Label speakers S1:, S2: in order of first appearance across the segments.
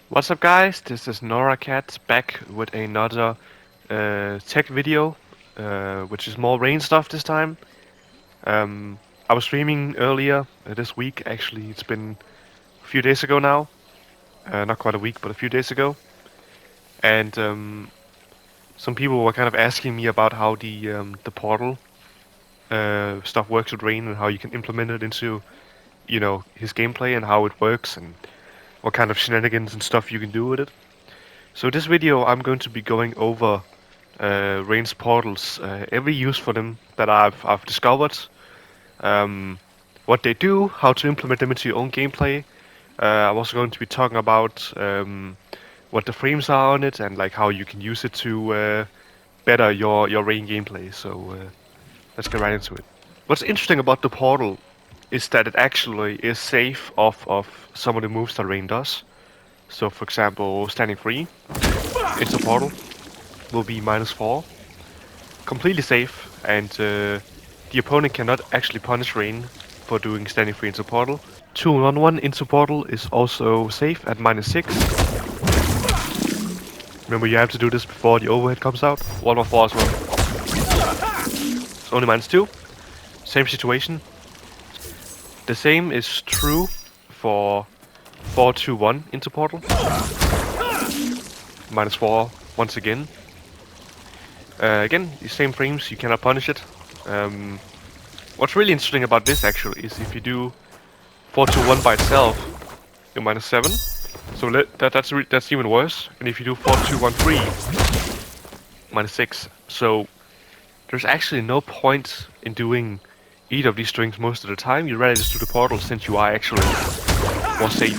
S1: What's up guys, this is NoraCat back with another tech video, which is more rain stuff this time. Um, I was streaming earlier this week, actually it's been a few days ago now, not quite a week but a few days ago, and some people were kind of asking me about how the portal stuff works with rain and how you can implement it into, his gameplay and how it works and what kind of shenanigans and stuff you can do with it. So this video I'm going to be going over Rain's portals, every use for them that I've discovered, um, what they do, how to implement them into your own gameplay. I'm also going to be talking about what the frames are on it and like how you can use it to better your Rain gameplay. So let's get right into it. What's interesting about the portal is that it actually is safe of some of the moves that Rain does. So for example, standing free into portal will be -4. Completely safe, and the opponent cannot actually punish Rain for doing standing free into portal. 2-1-1 into portal is also safe at -6. Remember, you have to do this before the overhead comes out. 1-4 as well. It's only -2. Same situation. The same is true for 4-2-1 into portal. -4 once again. Again, the same frames, you cannot punish it. What's really interesting about this actually is if you do 4-1 by itself, you're -7. So that's even worse. And if you do 4-2-1-3, -6. So there's actually no point in doing either of these strings most of the time. You'd rather just do the portal since you are actually more safe.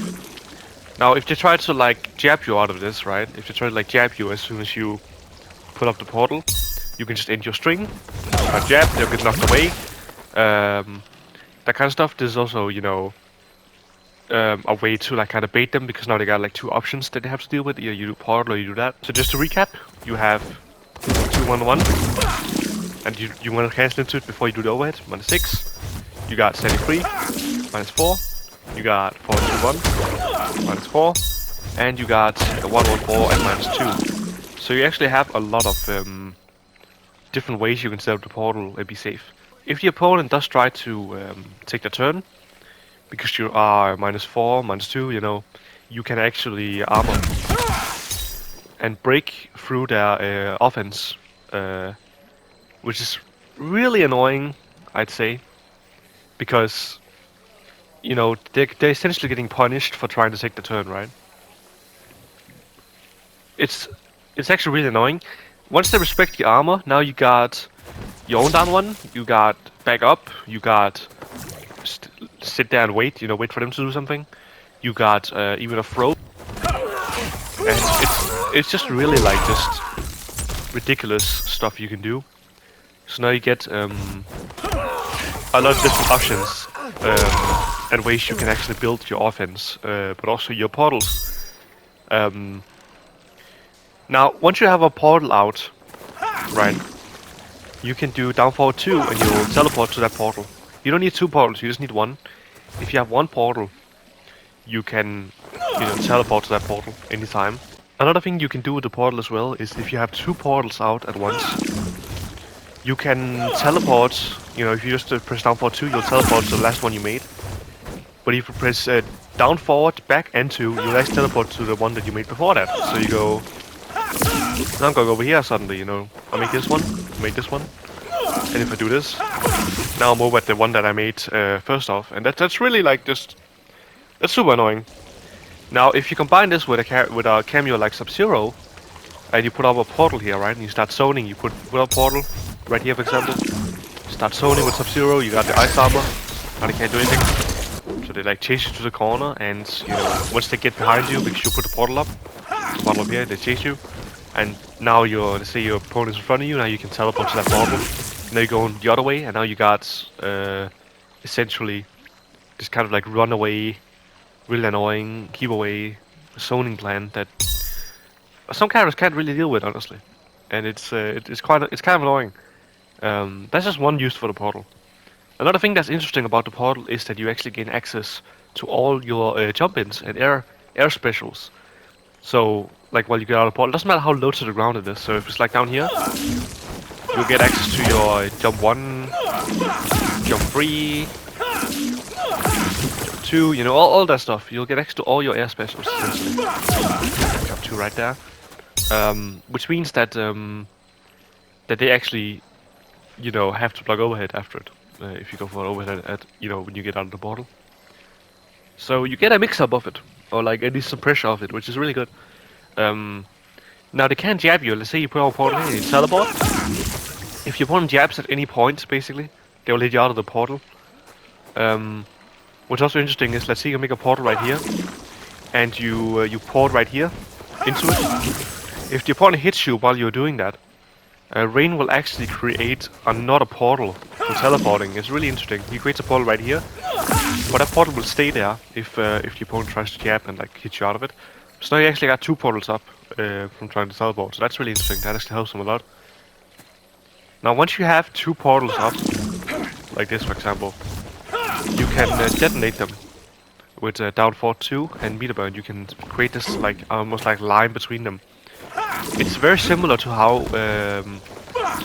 S1: Now, if they try to like jab you out of this, right? If they try to like jab you as soon as you put up the portal, you can just end your string. Jab, they'll get knocked away. That kind of stuff. This is also, a way to like kind of bait them because now they got like two options that they have to deal with. Either you do portal or you do that. So just to recap, you have 2-1-1, and you want to cancel into it before you do the overhead. -6. You got standing free. -4. You got 4-2-1. -4. And you got 1-1-4 and -2. So you actually have a lot of different ways you can set up the portal and be safe. If the opponent does try to take the turn, because you are -4, -2, you can actually armor and break through their offense, which is really annoying, I'd say, because they're essentially getting punished for trying to take the turn, right? It's actually really annoying. Once they respect the armor, now you got your own down one, you got back up, you got sit there and wait, wait for them to do something. You got even a throw, and it's just really like just ridiculous stuff you can do. So now you get a lot of different options and ways you can actually build your offense, but also your portals. Now, once you have a portal out, right, you can do down forward 2 and you'll teleport to that portal. You don't need 2 portals, you just need 1. If you have 1 portal, you can, teleport to that portal anytime. Another thing you can do with the portal as well is if you have 2 portals out at once, you can teleport, if you just press down forward 2, you'll teleport to the last one you made. But if you press down forward, back, and 2, you'll actually teleport to the one that you made before that. So you go, now I'm going over here suddenly, I make this one, this one, and if I do this, now I'm over at the one that I made first off, and that's really like that's super annoying. Now, if you combine this with a cameo like Sub-Zero, and you put up a portal here, right, and you start zoning, you put up a portal right here, for example, start zoning with Sub-Zero, you got the ice armor, now they can't do anything. So they like chase you to the corner, and once they get behind you because you put the portal up here, they chase you. And now let's say your opponent's in front of you, now you can teleport to that portal. Now you're going the other way, and now you got essentially this kind of like runaway, really annoying, keep away zoning plan that some characters can't really deal with, honestly. And it's kind of annoying. That's just one use for the portal. Another thing that's interesting about the portal is that you actually gain access to all your jump-ins and air specials. So, like, while you get out of the portal, it doesn't matter how low to the ground it is. So if it's like down here, you'll get access to your jump 1, jump 3, jump 2, you know, all that stuff. You'll get access to all your air specials, essentially. Jump 2 right there. Which means that that they actually, you know, have to block overhead after it. If you go for an overhead at, you know, when you get out of the portal. So you get a mix-up of it, or like at least some pressure of it, which is really good. Now they can jab you. Let's say you put on a portal here and you teleport. If your opponent jabs at any point, basically, they will let you out of the portal. What's also interesting is, let's say you make a portal right here, and you port right here into it. If the opponent hits you while you're doing that, Rain will actually create another portal for teleporting. It's really interesting. He creates a portal right here, but that portal will stay there if the opponent tries to jab and like hit you out of it. So now you actually got 2 portals up from trying to teleport. So that's really interesting. That actually helps him a lot. Now once you have 2 portals up, like this for example, you can detonate them with down forward 2 and meter burn. You can create this like almost like line between them. It's very similar to how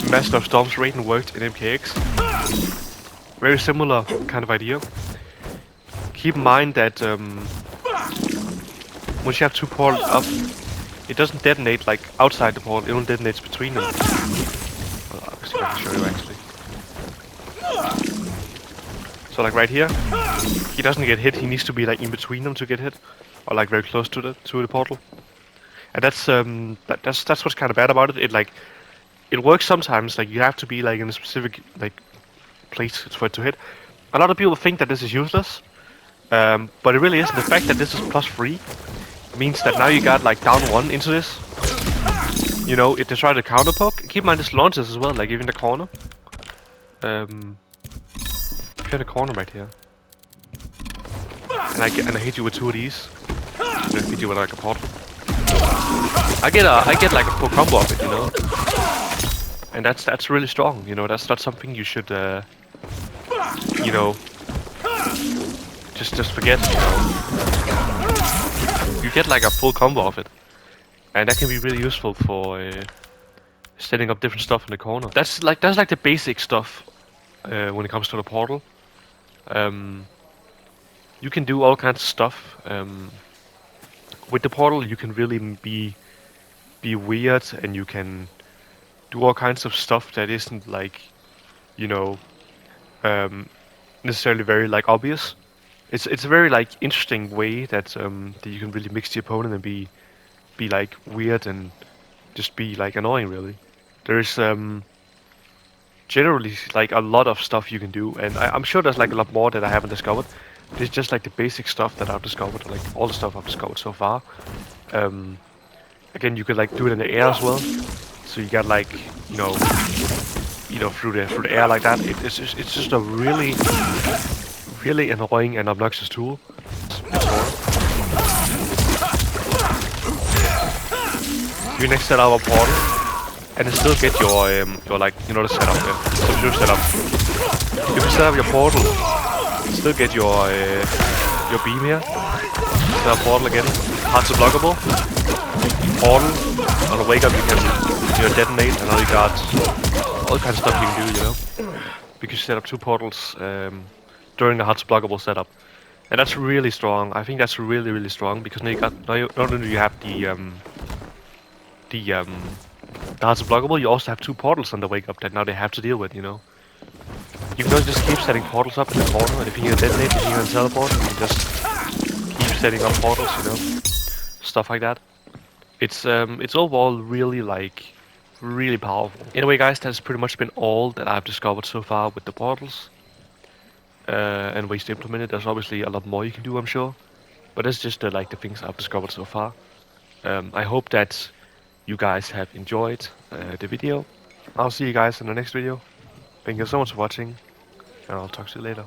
S1: Master of Storm's Raiden worked in MKX. Very similar kind of idea. Keep in mind that once you have 2 portals up, it doesn't detonate like outside the portal, it only detonates between them. Well, I'll see if I can show you actually. So like right here, he doesn't get hit, he needs to be like in between them to get hit. Or like very close to the portal. And that's what's kind of bad about it. It works sometimes. Like you have to be like in a specific like place for it to hit. A lot of people think that this is useless, but it really isn't. The fact that this is +3 means that now you got like down 1 into this. You know, if they try to counter poke, keep in mind this launches as well. Like even the corner. If you have a corner right here, and I hit you with 2 of these, and I hit you with like a portal. I get like a full combo of it, you know, and that's really strong. You know, that's not something you should, you know, just forget. You know, you get like a full combo of it, and that can be really useful for setting up different stuff in the corner. That's like the basic stuff when it comes to the portal. You can do all kinds of stuff. With the portal, you can really be weird, and you can do all kinds of stuff that isn't like, you know, necessarily very like obvious. It's a very like interesting way that that you can really mix the opponent and be like weird and just be like annoying. Really, there's generally like a lot of stuff you can do, and I'm sure there's like a lot more that I haven't discovered. This is just like the basic stuff that I've discovered, like all the stuff I've discovered so far. Again, you could like do it in the air as well. So you got like, you know, through the air like that. It's just a really annoying and obnoxious tool. You next set up a portal, and then still get your like, you know, the setup there. So you set up. If you set up your portal, still get your beam here. Set up portal again. Hearts are blockable. Portal. On the wake up you can detonate, and now you got all kinds of stuff you can do, you know. Because you set up 2 portals during the hearts blockable setup. And that's really strong. I think that's really strong because now you got not only do you have the hearts blockable, you also have 2 portals on the wake up that now they have to deal with, you know. You can just keep setting portals up in the corner, and if you need to detonate, if you need to teleport, you can just keep setting up portals, you know, stuff like that. It's overall really powerful. Anyway, guys, that's pretty much been all that I've discovered so far with the portals and ways to implement it. There's obviously a lot more you can do, I'm sure, but that's just like the things I've discovered so far. I hope that you guys have enjoyed the video. I'll see you guys in the next video. Thank you so much for watching, and I'll talk to you later.